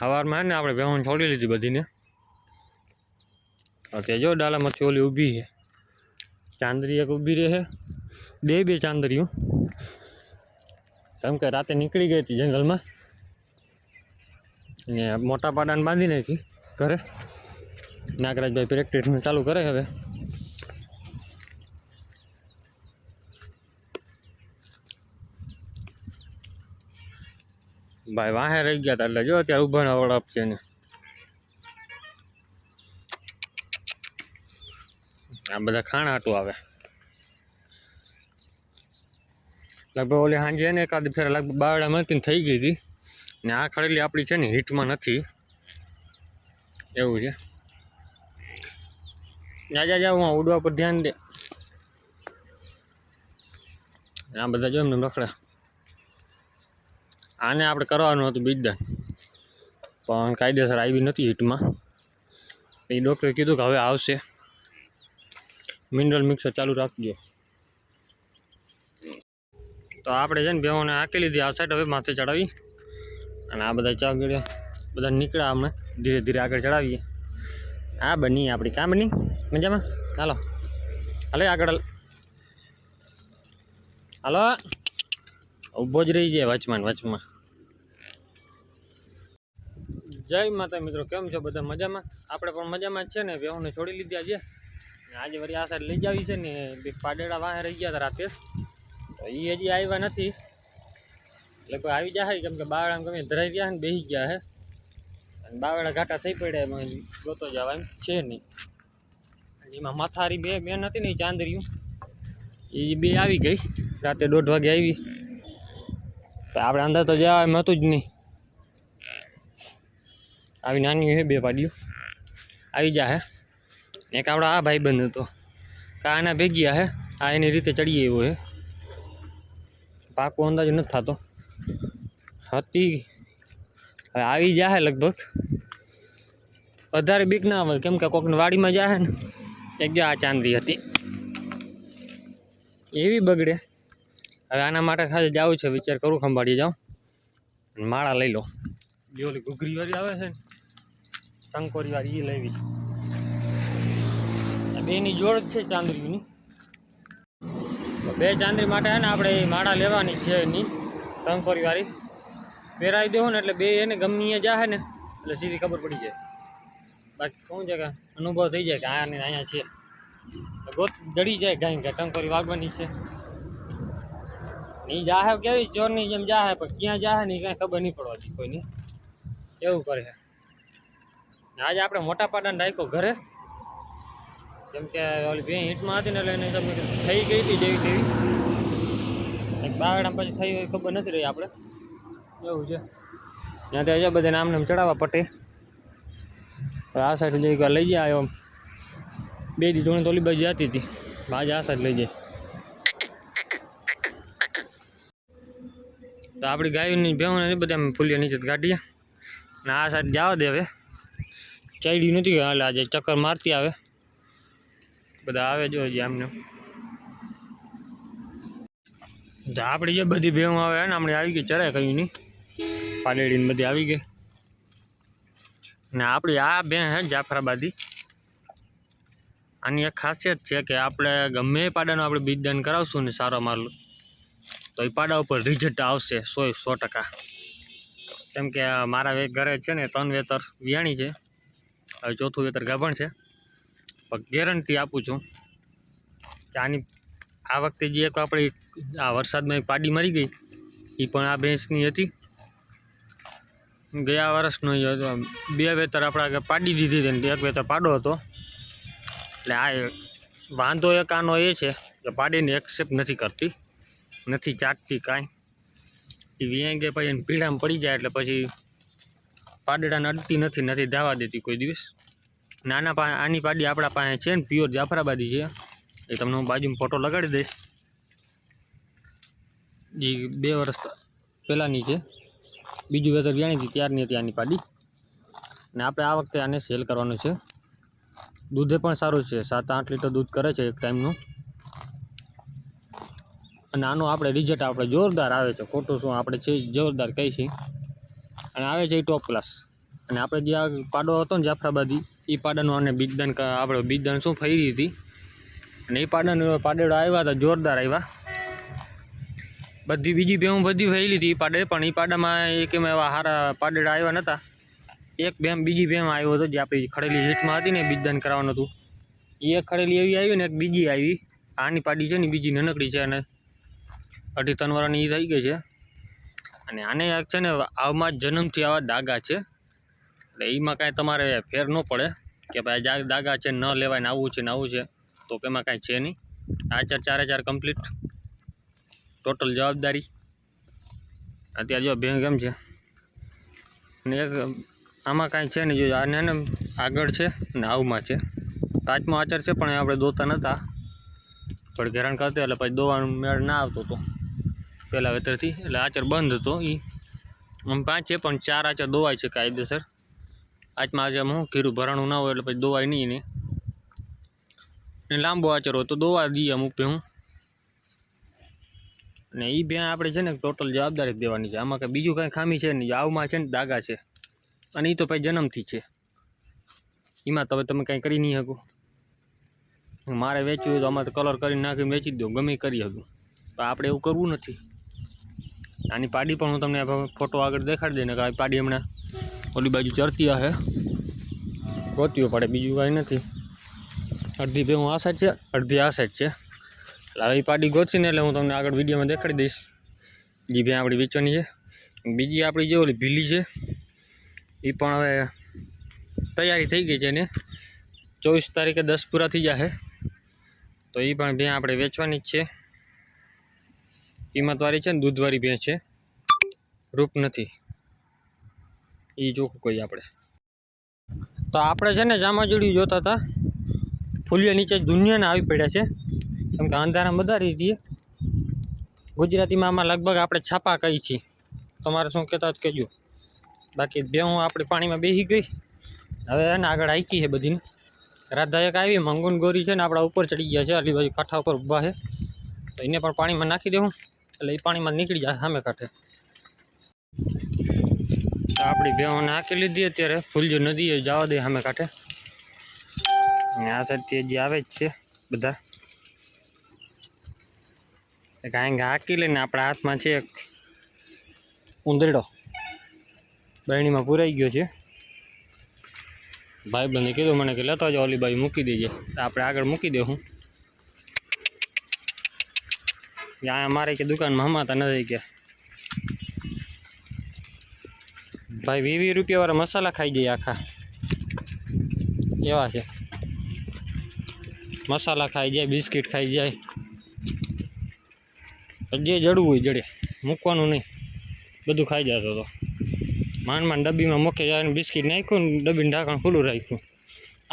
સવારમાં ને આપણે ભેહું છોડી લીધી બધીને. અત્યારે જો ડાલામાંથી ઓલી ઊભી છે, ચાંદરી એક ઊભી રહે, બે ચાંદરીઓ. કેમ કે રાતે નીકળી ગઈ હતી જંગલમાં ને મોટા પાડાને બાંધી નાખી ઘરે. નાગરાજભાઈ પ્રેક્ટિસ ચાલુ કરે હવે. ભાઈ વાહે રહી ગયા હતા એટલે જો અત્યારે ઉભાના વળાપ છે ને આ બધા ખાણા હાટું આવે. લગભગ ઓલી સાંજે એને એકાદ ફેર લગભગ બાવડા મળતી થઈ ગઈ હતી ને આ ખડેલી આપણી છે ને હીટમાં નથી એવું છે. જા હું ઉડવા પર ધ્યાન દે. આ બધા જો એમને રખડા. આને આપણે કરવાનું હતું બીજદાન પણ કાયદેસર આવી નથી હીટમાં. એ ડૉક્ટરે કીધું કે હવે આવશે, મિનરલ મિક્સર ચાલુ રાખજો. તો આપણે છે ને બેહોને હાંકી લીધી આ સાઈડ, હવે માથે ચડાવી અને આ બધા ચાગડે બધા નીકળ્યા. અમે ધીરે ધીરે આગળ ચડાવીએ. હા બની આપણી કાં બની મજામાં? હાલો હાલે આગળ હાલો. ઊભો જ રહી જાય વચમાં. જય માતા મિત્રો, કેમ છો બધા? મજામાં? આપણે પણ મજામાં જ છે ને. બેહોને છોડી લીધી આજે વળી આ સાઈડ લઈ જાવી છે ને. બે પાડેડા વાહે રહી ગયા હતા રાતે, તો એ હજી આવ્યા નથી. લગભગ આવી જાય કેમ કે બાવડા ગમે ધરાઈ ગયા ને બેસી ગયા છે અને બાવડા ઘાટા થઈ પડ્યા. એમાં ગોતો જવા એમ છે નહીં. એમાં માથારી બે નથી ને ચાંદરીયું, એ બે આવી ગઈ રાતે 1:30 વાગે આવી. આપણે અંદર તો જવા એમ હતું જ નહીં. આવી નાની છે બે પાડીઓ આવી જાય. એક આપણો આ ભાઈ બંધ હતો કા આના ભેગી હે. આ એની રીતે ચડીએ એવો છે, પાકો અંદાજ નથી થતો. હતી હવે આવી જાય લગભગ. વધારે બીક ના આવે કેમ કે કોકની વાડીમાં જાય ને. એક જો આ ચાંદરી હતી એવી બગડે. હવે આના માટે ખાસ જવું છે, વિચાર કરું ખંભાળી જાઉં અને માળા લઈ લો. જે ઓલી ઘૂઘરી વાળી આવે છે ને ટંકોરી વાળી એ લેવી. બેની જોડ છે ચાંદરીની. બે ચાંદરી માટે છે ને આપણે માળા લેવાની છે એની ટંકોરી વાળી. પહેરાવી દેવું ને એટલે બે એને ગમે જાય ને એટલે સીધી ખબર પડી જાય. બાકી શું છે કે અનુભવ થઈ જાય કે અહીંયા છે, ગોત જડી જાય ગાય કે ટંકોરી વાગવાની છે. એ જાહે કેવી ચોરની જેમ જાહે, પણ ક્યાં જાહે ને કાંઈ ખબર નહીં પડવાથી કોઈની. એવું કરે છે. આજે આપણે મોટા પાડાને રાખ્યો ઘરે કેમ કે ઓલી બે હીટમાં હતી ને એટલે એને તમે થઈ ગઈ હતી જેવી તેવી. એક બાવડા પછી થઈ હોય ખબર નથી રહી આપણે. એવું છે ત્યાંથી હજુ બધા નામ ચડાવવા પટે. આ સાઈડ જઈ લઈ જાય આવ્યો. બે દી ધોણી તો ઓલી બાજુ જતી હતી, આજે આ સાઈડ લઈ જાય. તો આપણી ગાયોની ભેહોને બધા ફૂલિયા નીચે કાઢીએ અને આ સાઈડ જવા દે. હવે ચાલ્યું નથી એટલે આજે ચક્કર મારતી આવે બધા આવે જો આમને. આપણી જે બધી ભેહું આવે ને હમણાં આવી ગઈ ચરાય કયું નહીં, પાલેડીને બધી આવી ગઈ. ને આપણી આ ભેં હે જાફરાબાદી. આની એક ખાસિયત છે કે આપણે ગમે પાડાનું આપણે બીજદાન કરાવશું ને સારો માલ તો એ પાડા ઉપર રિઝલ્ટ આવશે 100%. કેમ કે મારા ઘરે છે ને 3 વેતર વિયાણી છે, હવે 4થું વેતર ગાભણ છે. પણ ગેરંટી આપું છું કે આની આ વખતે જે એક આપણી આ વરસાદમાં એક પાડી મરી ગઈ એ પણ આ ભેંસની હતી. ગયા વર્ષનો 2 વેતર આપણે પાડી દીધી હતી ને 1 વેતર પાડો હતો. એટલે આ વાંધો એક આનો એ છે કે પાડીને એક્સેપ્ટ નથી કરતી, નથી ચાટતી કાંઈ. એ વ્યાઈ ગયા પછી એને પીડામાં પડી જાય એટલે પછી પાડડાને અડતી નથી ધાવા દેતી કોઈ દિવસ. આની પાડી આપણા પાસે છે ને પ્યોર જાફરાબાદી છે. એ તમને હું બાજુમાં ફોટો લગાડી દઈશ. જે 2 વર્ષ પહેલાંની છે, બીજું વેતર વ્યાણી હતી ત્યારની હતી આની પાડી. ને આપણે આ વખતે આને સેલ કરવાનું છે. દૂધે પણ સારું છે, 7-8 લીટર દૂધ કરે છે એક ટાઈમનું. અને આનું આપણે રિઝલ્ટ જોરદાર આવે છે. ખોટું શું આપણે છે જોરદાર કહી છીએ. અને આવે છે એ ટોપ ક્લાસ. અને આપણે જે આ પાડો હતો ને જાફરાબાદી એ પાડાનું આને બીજદાન આપણે બીજદાન શું ફરી હતી અને એ પાડેડો આવ્યા હતા, જોરદાર આવ્યા. બધી બીજી ભેહું બધી ફેરી હતી એ પાડે, પણ એ પાડામાં એક એમાં એવા સારા પાડેડા આવ્યા નહોતા. એક બીજી ભેમાં આવ્યો હતો જે આપણી ખડેલી હીટમાં હતી ને બીજદાન કરાવવાનું હતું, એ એક ખડેલી એવી આવી ને એક બીજી આવી. આની પાડી છે ને બીજી નનકડી છે અને 2.5-3 વર્ષની થઈ ગઈ છે. અને આને છે ને આવમાં જન્મથી આવા દાગા છે, એટલે એમાં કાંઈ તમારે ફેર ન પડે કે ભાઈ દાગા છે ન લેવાય ને આવું છે ને આવું છે, તો એમાં કાંઈ છે નહીં. ચારે ચાર કમ્પ્લીટ ટોટલ જવાબદારી. અત્યારે જો ભેં કેમ છે ને એક આમાં કાંઈ છે નહીં. જો આને ને આગળ છે ને આવમાં છે, કાચમાં આચર છે પણ આપણે દોતા નહોતા, પણ હેરાન કરતા એટલે પછી દોવાનું મેળ ના આવતો હતો પહેલાં વેતરથી, એટલે આચર બંધ હતો. એ આમ 5 છે પણ 4 આચર દોવાય છે કાયદેસર. આચમાં આજે હું ખીરું ભરાણું ના હોય એટલે પછી દોવાય નહીં ને લાંબો આચર હોય તો દોવા દઈએ અમુક ભેહું. અને એ ભેં આપણે છે ને ટોટલ જવાબદારી દેવાની છે. આમાં કંઈ બીજું કાંઈ ખામી છે નહીં. આવમાં છે ને દાગા છે અને એ તો ભાઈ જન્મથી છે, એમાં તો હવે તમે કાંઈ કરી નહીં શકો. મારે વેચવું હોય તો આમાં તો કલર કરીને નાખીને વેચી દો, ગમે કરી શકું, તો આપણે એવું કરવું નથી. આની પાડી પણ હું તમને ફોટો આગળ દેખાડી દઈને કે આ પાડી હમણાં ઓલી બાજુ ચરતી હશે, ગોતીઓ પડે, બીજું કાંઈ નથી. અડધી ભેહું આ સાઈડ છે, અડધી આ સાઈડ છે. એટલે આવી પાડી ગોતીને એટલે હું તમને આગળ વિડીયોમાં દેખાડી દઈશ. જે ભેં આપણી વેચવાની છે. બીજી આપણી જે ઓલી ભીલી છે એ પણ હવે તૈયારી થઈ ગઈ છે, એને 24 તારીખે 10 પૂરા થઈ જશે, તો એ પણ ભેં આપણે વેચવાની જ છે. કિંમતવાળી છે ને દૂધવાળી ભેં છે, રૂપ નથી એ ચોખ્ખું કહીએ આપણે. તો આપણે છે ને જામાજોડી જોતા હતા, ફૂલિયા નીચે દુનિયાના આવી પડ્યા છે, કેમ કે અંધારા વધારી દઈએ. ગુજરાતીમાં આમાં લગભગ આપણે છાપા કહી છીએ. તમારે શું કહેતા કહેજો. બાકી ભેહું આપણી પાણીમાં બેસી ગઈ, હવે એને આગળ હાકી છે બધીને. રાધા એક આવી, મંગુન ગોરી છે ને આપણા ઉપર ચડી ગયા છે, આટલી બાજુ કાંઠા ઉપર ઊભા છે, તો એને પણ પાણીમાં નાખી દેવું એટલે એ પાણીમાં નીકળી જાય સામે કાંઠે. તો આપણી ભેહોને હાંકી લીધી અત્યારે ફૂલજો નદીએ જવા દે સામે કાંઠે. અને આ સાઈડથી હજી આવે જ છે બધા. કાંઈ હાંકી લઈને આપણા હાથમાં છે એક ઉંદરડો બહેણીમાં પૂરાઈ ગયો છે. ભાઈબંધે કીધું મને કે લેતો જાઓ, ઓલી બાજુ મૂકી દેજે. આપણે આગળ મૂકી દેવું. અહીંયા અમારે કે દુકાનમાં હમાતા નથી કે ભાઈ 20 રૂપિયાવાળા મસાલા ખાઈ જાય આખા, એવા છે. મસાલા ખાઈ જાય, બિસ્કિટ ખાઈ જાય, જે જડવું હોય જડે, મૂકવાનું નહીં, બધું ખાઈ જતો હતો. માંડ ડબ્બીમાં મૂકે જાય ને બિસ્કિટ નાખ્યું ને ડબ્બીને ઢાંકણ ખુલ્લું રાખ્યું,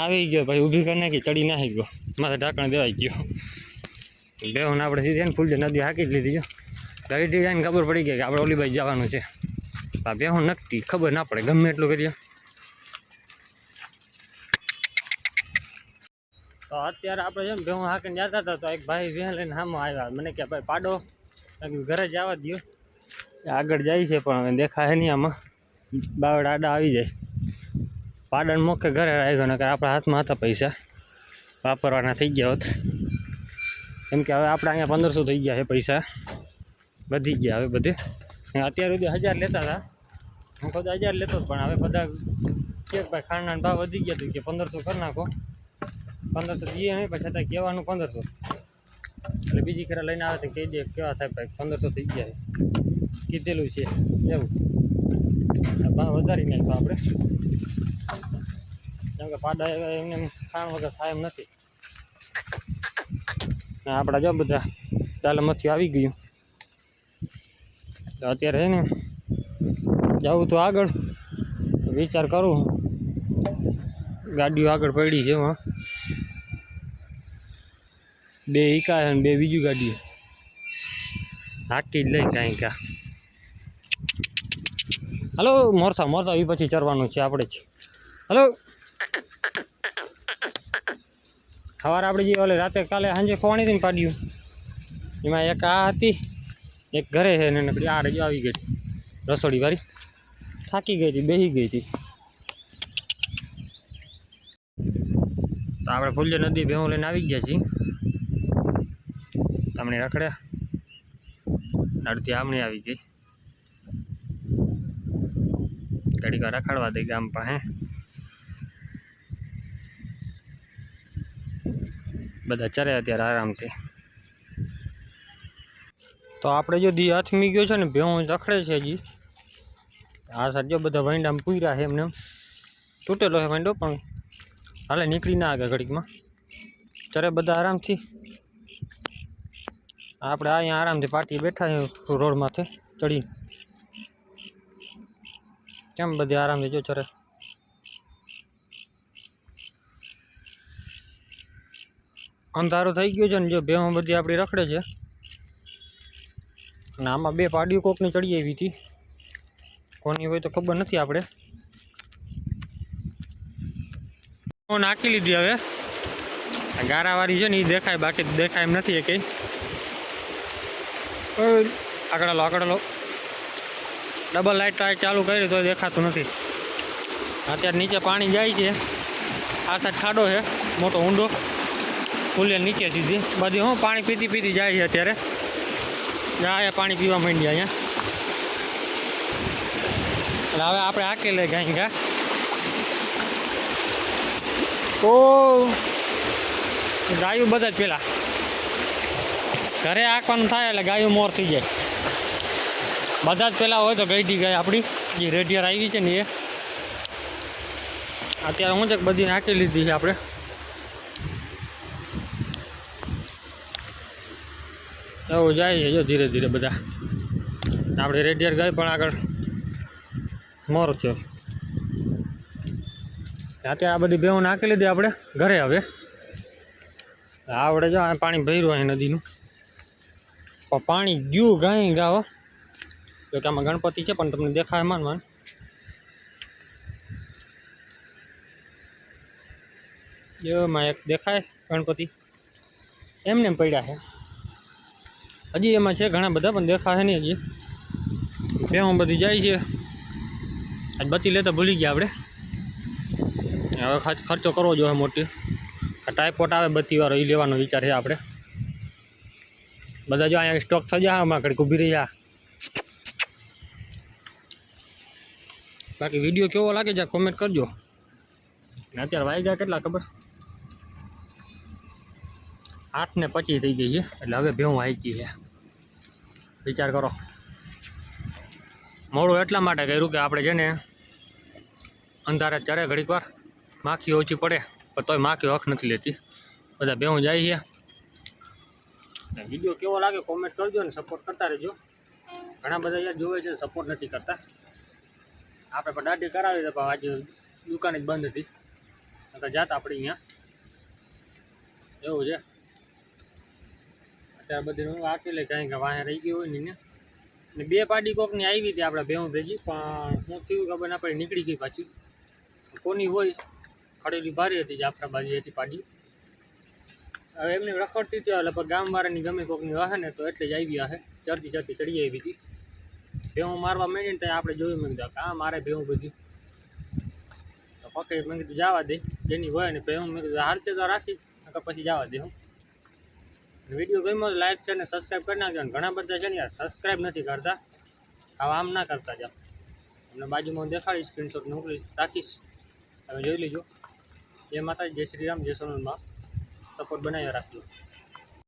આવી ગયો ભાઈ ઊભી કરી નાખી, ચડી નાખી ગયો, માથે ઢાંકણ દેવાઈ ગયો. બેહોને આપણે સીધી ને ફૂલજી નદી હાંકી જ લીધી. જો ગાડી જઈને ખબર પડી ગઈ કે આપણે ઓલી બાજુ જવાનું છે. આ બેહો નક્કી ખબર ના પડે ગમે એટલું કરીએ. તો અત્યારે આપણે છે ને ભેહું હાંકીને જતા હતા, તો એક ભાઈ ભેહ લઈને સામે આવ્યા. મને કે ભાઈ પાડો ઘરે જવા દો, આગળ જાય છે પણ હવે દેખાય નહીં, આમાં બાવડા આડા આવી જાય. પાડાને મોકે ઘરે રાખ્યો ને કે આપણા હાથમાં હતા પૈસા વાપરવાના થઈ ગયા હોત. કેમ કે હવે આપણે અહીંયા 1500 થઈ ગયા છે, પૈસા વધી ગયા હવે બધે. અત્યાર સુધી 1000 લેતા હતા, હું ખુદ 1000 લેતો પણ હવે બધા કે ભાઈ ખાંડના ભાવ વધી ગયા હતું કે 1500 કરી નાખો. 1500 દઈએ નહીં પણ છતાં કહેવાનું 1500, એટલે બીજી ખરા લઈને આવે તો કહી દે કેવા થાય ભાઈ 1500 થઈ ગયા છે, કીધેલું છે એવું. ભાવ વધારી નાખ્યો આપણે, કેમ કે પાડા એમને ખાણ વગર થાય એમ નથી. આપણા જો બધા દાલમાંથી આવી ગયું. અત્યારે છે ને જવું તો આગળ વિચાર કરું, ગાડીઓ આગળ પડી છે. હા 2 ઈકા અને 2 બીજું ગાડીઓ હાકી જ લઈ કાંઈ કા. હલો મોરસા એ પછી ચરવાનું છે આપણે જ. હલો સવારે આપણે જે ઓલે રાતે કાલે સાંજે ખોવાણી હતી ને પાડ્યું, એમાં એક આ હતી, એક ઘરે છે ને નકડી આ રજો આવી ગઈ રસોડી વાળી, થાકી ગઈ હતી, બેસી ગઈ હતી. તો આપણે ફૂલ્ય નદી ભેહું લઈને આવી ગયા છીએ. તમને રખડે અડધી આમણી આવી ગઈ. ઘડીક વાર રખડવા દઈ ગામ પાસે. બધા ચરે અત્યારે આરામથી. તો આપણે જો દી હાથમી ગયો છે ને, ભેહું રખડે છે હજી. આ સાઈડ જો બધા વાંડામાં પૂર્યા છે એમને. તૂટેલો છે વાંડો પણ હાલે નીકળી ના આગળ ઘડીકમાં. ચરે બધા આરામથી. આપણે અહીંયા આરામથી પાટી બેઠા રોડ માથે ચડી. કેમ બધી આરામથી જો ચરે. અંધારું થઈ ગયું છે ને, જો ભેહું બધી આપણી રખડે છે. અને આમાં બે પાડીઓ કોકની ચડી આવી હતી. કોની હોય તો ખબર નથી. આપણે નાખી લીધી. હવે ગારાવાળી છે ને એ દેખાય, બાકી દેખાય એમ નથી. એ કઈ આકડેલો ડબલ લાઇટ ચાલુ કરી તો દેખાતું નથી. અત્યારે નીચે પાણી જાય છે. આ સાઈડ ખાડો છે મોટો ઊંડો, ફૂલે નીચે સીધી બધી. હું પાણી પીતી જાય છે અત્યારે. જાય પાણી પીવા માંડ્યા અહીંયા. એટલે હવે આપણે આકે લઈ ગયા. તો ગાયું બધા જ પેલા ઘરે આંકવાનું થાય એટલે ગાયું મોર થઈ જાય. બધા જ પેલા હોય તો ગઈડી ગાય આપણી જે રેડિયર આવી છે ને એ અત્યારે હું છે બધી નાખી લીધી છે આપણે. એવું જાય છે જો ધીરે ધીરે બધા. આપણે રેડિયર ગાય પણ આગળ મોર છે. અત્યારે આ બધી ભેહું નાખી લીધી આપણે ઘરે. હવે આવડે જો આ પાણી ભર્યું અહીં નદીનું, પણ પાણી ગયું ગાય ગાઓ. જો કે આમાં ગણપતિ છે પણ તમને દેખાય માન એમાં એક દેખાય ગણપતિ એમને પડ્યા છે. હજી એમાં છે ઘણા બધા પણ દેખાય નહીં હજી. ભેહું બધી જાય છે. આજ બત્તી લેતા ભૂલી ગયા આપણે. હવે ખર્ચો કરવો જોઈએ મોટી. ટાઈપોટ આવે બત્તીવાળો એ લેવાનો વિચાર છે આપણે. બધા જો અહીંયા સ્ટોક થઈ જાય. આમાં ઘડીક ઊભી રહી જાય. બાકી વિડીયો કેવો લાગે છે કોમેન્ટ કરજો. અત્યારે વાગ્યા કેટલા ખબર? 8:25 થઈ ગઈ છે. એટલે હવે ભેહું વાંચી છે. વિચાર કરો. મોડું એટલા માટે કર્યું કે આપણે છે ને અંધારે ચરે ઘડીક વાર માખી ઓછી પડે, પણ તોય માખી હક નથી લેતી. બધા ભેહું જાય છે. વિડીયો કેવો લાગે કોમેન્ટ કરજો ને સપોર્ટ કરતા રહેજો. ઘણા બધા યાર જોવે છે સપોર્ટ નથી કરતા. આપણે પણ દાઢી કરાવી તો પણ આજે દુકાન જ બંધ હતી. તો જાત આપણે અહીંયા એવું છે. અત્યારે બધી આખી લે કાંઈ કે વાંહે રહી ગયું હોય ને બે પાડી કોકની આવી હતી આપણે ભેહું ભેજી, પણ હું થયું ખબર ના પડી નીકળી ગઈ પાછી. કોની હોય ખડેલી ભારી હતી જે આપણા બાજુ હતી પાડી. હવે એમને રખડતી હતી લગભગ ગામવાળાની ગમે કોકની વાહે ને તો એટલે જ આવી હશે. ચડતી ચડી આવી હતી. ભેહું મારવા માંડીને ત્યાં આપણે જોયું. મેં કીધું આ મારે ભેહું બધી તો પકડી. મેં કીધું જવા દે જેની હોય ને ભેહું. મેં કીધું હાલશે તો રાખી પછી જવા દે. હું વિડીયો ગમ્યો લાઈક છે ને સબસ્ક્રાઈબ કરી નાખજો. ઘણા બધા છે ને યાર સબસ્ક્રાઈબ નથી કરતા. આવા આમ ના કરતા જાઓ. તમને બાજુમાં દેખાડીશ, સ્ક્રીનશોટ મોકલી રાખીશ. તમે જોઈ લેજો. જય માતાજી, જય શ્રી રામ, જય સોનલમાં. સપોર્ટ બનાવી રાખજો.